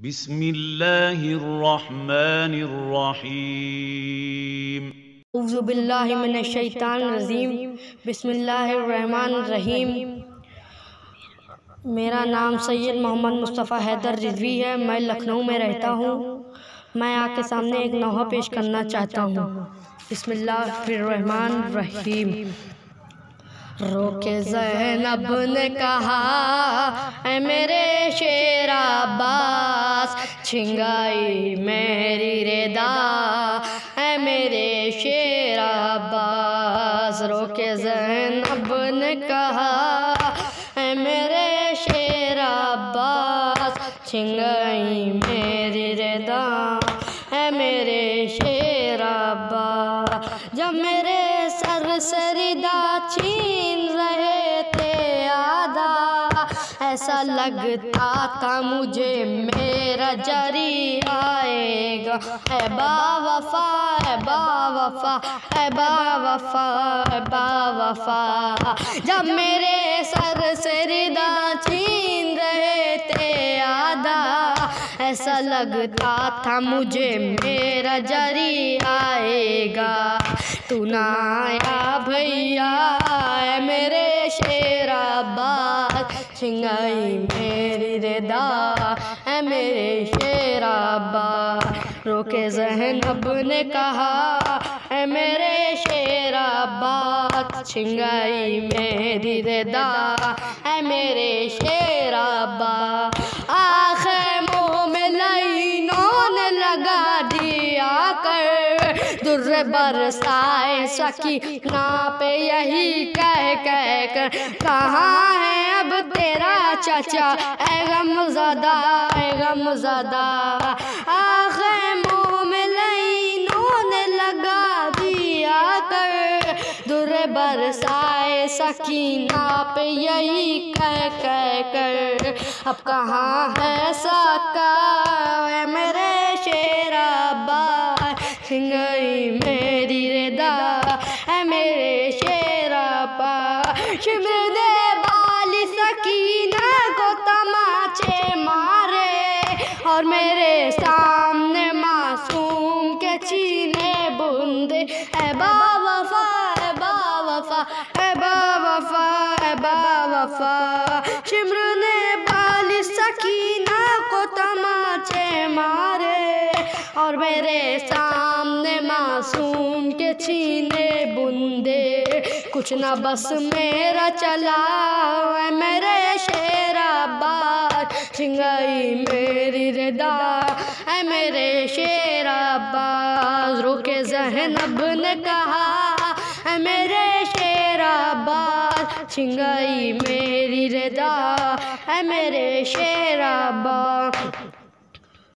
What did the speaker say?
بسم اللہ الرحمن الرحیم اعوذ باللہ من الشیطان الرجیم بسم اللہ الرحمن الرحیم۔ میرا نام سید محمد مصطفیٰ حیدر رضوی ہے، میں لکھنؤ میں رہتا ہوں۔ میں آپ کے سامنے ایک نوحہ پیش کرنا چاہتا ہوں۔ بسم اللہ الرحمن الرحیم۔ روک زینب نے کہا اے میرے شیر عباس، چھنگائی میری ردا اے میرے شیر عباس۔ روک زینب نے کہا اے میرے شیر عباس، چھنگائی میری ردا اے میرے شیر عباس۔ جب میرے سر سے ردا چھین رہے تھے آدھا، ایسا لگتا تھا مجھے میرا جری آئے گا۔ اے با وفا اے با وفا اے با وفا اے با وفا۔ جب میرے سر سے ردا چھین رہے تھے آدھا، ایسا لگتا تھا مجھے میرا جری آئے گا۔ تو نہ آیا بھیا اے میرے شیر عباس، چھنگائی میری ردا اے میرے شیر عباس۔ روک زینب نے کہا اے میرے شیر عباس، چھنگائی میری ردا اے میرے شیر عباس۔ آخر منہ میں لعینوں نے لگا دیا کر، در برسائے سکینہ پہ یہی کہہ کر، کہاں ہے اب تیرا چچا اے غم زدہ اے غم زدہ۔ آخر منہ میں لعینوں نے لگا دیا کر، در برسائے سکینہ پہ یہی کہہ کر، اب کہاں ہے سکا اے میرے شیر عباس، چھنگائی میری ردا اے میرے شیر عباس۔ شمر دے بال سکینہ کو تماچے مارے، اور میرے سامنے معصوم کے چھینے بندے۔ اے با وفا اے با وفا اے با وفا اے با وفا۔ شمر نے بال سکینہ کو تماچے مارے، اور میرے سامنے معصوم کے چھینے بندے۔ کچھ نہ بس میرا چلا اے میرے شیر عباس، چھنگائی میری ردا اے میرے شیر عباس۔ روک زینب نے کہا اے میرے شیر عباس، چھنگائی میری ردا اے میرے شیر عباس۔